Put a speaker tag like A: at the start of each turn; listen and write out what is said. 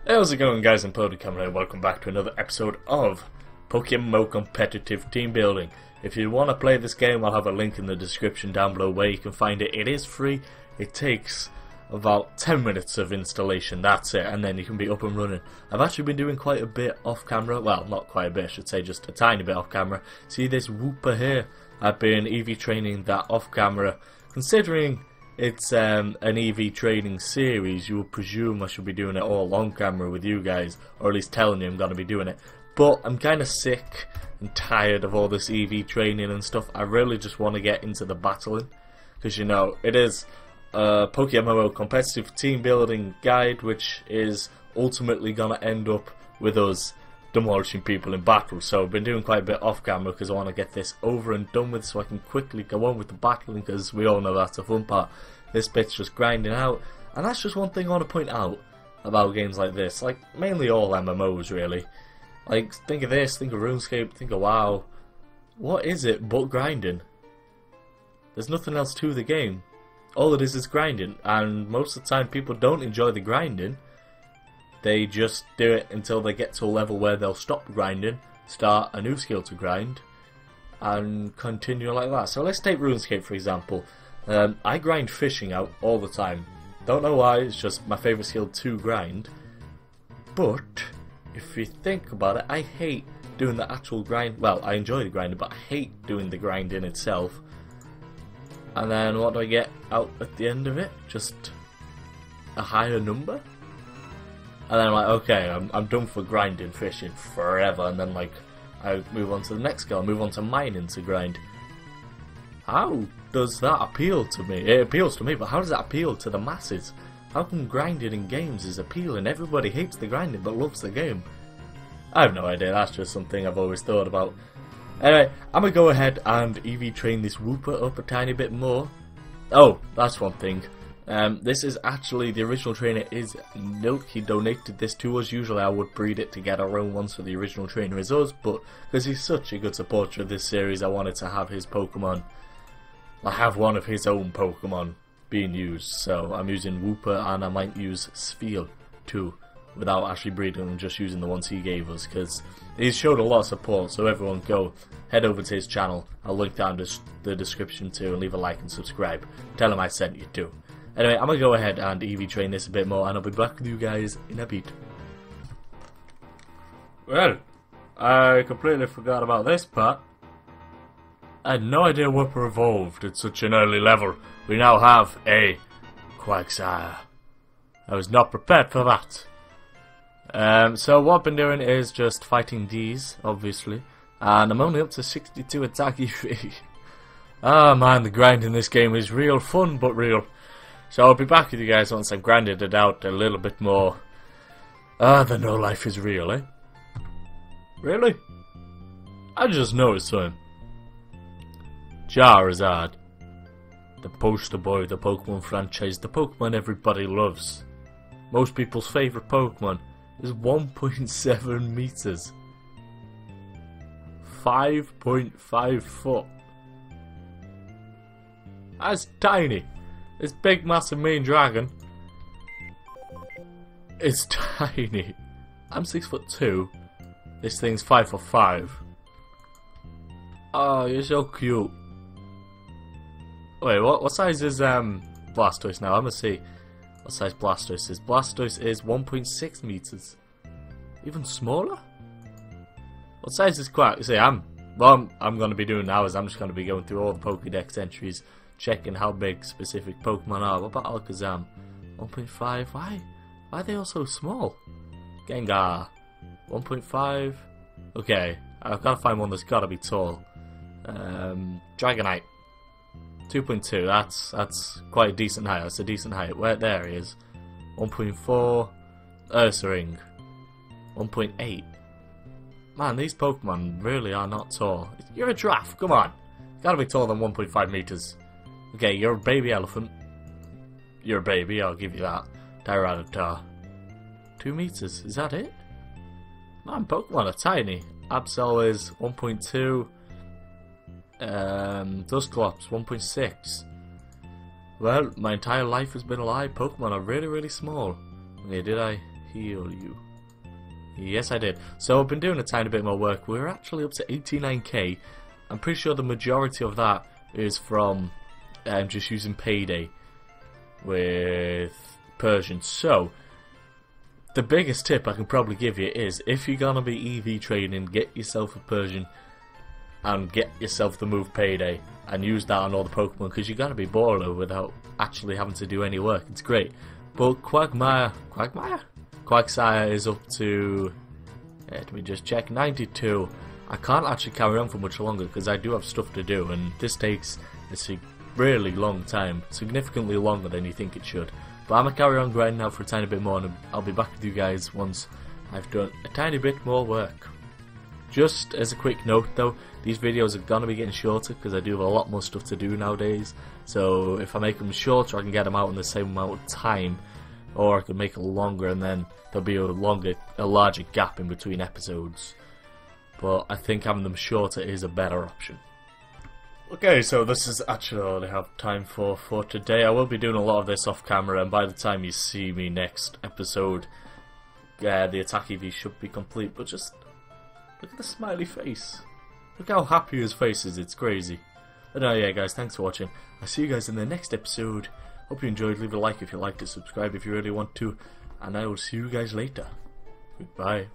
A: Hey, how's it going, guys? I'm PokeMMO here. Welcome back to another episode of PokeMMO Competitive Team Building. If you want to play this game, I'll have a link in the description down below where you can find it. It is free. It takes about 10 minutes of installation, that's it, and then you can be up and running. I've actually been doing quite a bit off camera. Well, not quite a bit, I should say, just a tiny bit off camera. See this Wooper here? I've been EV training that off camera. Considering it's an EV training series, you would presume I should be doing it all on camera with you guys, or at least telling you I'm going to be doing it. But I'm kind of sick and tired of all this EV training and stuff. I really just want to get into the battling, because you know, it is a PokeMMO competitive team building guide, which is ultimately going to end up with us demolishing people in battle. So I've been doing quite a bit off camera because I want to get this over and done with so I can quickly go on with the battling, because we all know that's the fun part. This bit's just grinding out, and that's just one thing I want to point out about games like this, like mainly all MMOs really. Like, think of this, think of RuneScape, think of WoW. What is it but grinding? There's nothing else to the game. All it is grinding, and most of the time people don't enjoy the grinding. They just do it until they get to a level where they'll stop grinding, start a new skill to grind, and continue like that. So let's take RuneScape for example. I grind fishing out all the time. Don't know why, it's just my favourite skill to grind. But if you think about it, I hate doing the actual grind. Well, I enjoy the grinding, but I hate doing the grinding itself. And then what do I get out at the end of it? Just a higher number? And then I'm like, okay, I'm done for grinding fishing forever, and then like I move on to the next skill, I move on to mining to grind. How does that appeal to me? It appeals to me, but how does that appeal to the masses? How come grinding in games is appealing? Everybody hates the grinding but loves the game. I have no idea, that's just something I've always thought about. Anyway, I'm gonna go ahead and EV train this Wooper up a tiny bit more. Oh, that's one thing. This is actually, the original trainer is Milk. He donated this to us. Usually I would breed it to get our own one, so the original trainer is us, but because he's such a good supporter of this series, I wanted to have his Pokemon. I have one of his own Pokemon being used, so I'm using Wooper, and I might use Spheal too, without actually breeding them, just using the ones he gave us, because he's showed a lot of support. So everyone go, head over to his channel. I'll link down the description too, and leave a like and subscribe. Tell him I sent you too. Anyway, I'm going to go ahead and EV train this a bit more, and I'll be back with you guys in a bit. Well, I completely forgot about this part. I had no idea Wooper evolved at such an early level. We now have a Quagsire. I was not prepared for that. So what I've been doing is just fighting these, obviously. And I'm only up to 62 attack EV. Ah man, the grind in this game is real fun, but real. So I'll be back with you guys once I've grinded it out a little bit more. The no life is real, eh? Really? I just noticed something. Charizard. The poster boy of the Pokemon franchise. The Pokemon everybody loves. Most people's favourite Pokemon is 1.7 meters. 5.5 foot. That's tiny. This big massive mean dragon is tiny. I'm 6'2". This thing's 5'5". Oh, you're so cute. Wait, what size is Blastoise now? I'm gonna see what size Blastoise is. Blastoise is 1.6 meters. Even smaller? What size is Quack? See, what I'm gonna be doing now is I'm just gonna be going through all the Pokédex entries, checking how big specific Pokemon are. What about Alakazam? 1.5. Why are they all so small? Gengar. 1.5. Okay, I've got to find one that's got to be tall. Dragonite. 2.2. That's quite a decent height. That's a decent height. There he is. 1.4. Ursaring. 1.8. Man, these Pokemon really are not tall. You're a giraffe. Come on. You gotta be taller than 1.5 meters. Okay, you're a baby elephant. You're a baby, I'll give you that. Tyranitar. 2 meters, is that it? Man, Pokemon are tiny. Absol is 1.2. Dusclops 1.6. Well, my entire life has been a lie. Pokemon are really, really small. Okay, did I heal you? Yes, I did. So I've been doing a tiny bit more work. We're actually up to 89k. I'm pretty sure the majority of that is from just using Payday with Persian. So the biggest tip I can probably give you is, if you're gonna be EV trading, get yourself a Persian and get yourself the move Payday and use that on all the Pokemon, because you're gonna be baller without actually having to do any work. It's great. But Quagsire is up to, let me just check, 92. I can't actually carry on for much longer because I do have stuff to do, and this takes a really long time, significantly longer than you think it should. But I'm going to carry on grinding out for a tiny bit more, and I'll be back with you guys once I've done a tiny bit more work. Just as a quick note though, these videos are going to be getting shorter because I do have a lot more stuff to do nowadays. So if I make them shorter, I can get them out in the same amount of time, or I can make it longer and then there'll be a larger gap in between episodes. But I think having them shorter is a better option. Okay, so this is actually all I have time for today. I will be doing a lot of this off camera, and by the time you see me next episode, the attack EV should be complete. But just look at the smiley face. Look how happy his face is, it's crazy. But yeah guys, thanks for watching. I'll see you guys in the next episode. Hope you enjoyed. Leave a like if you liked it, subscribe if you really want to, and I will see you guys later. Goodbye.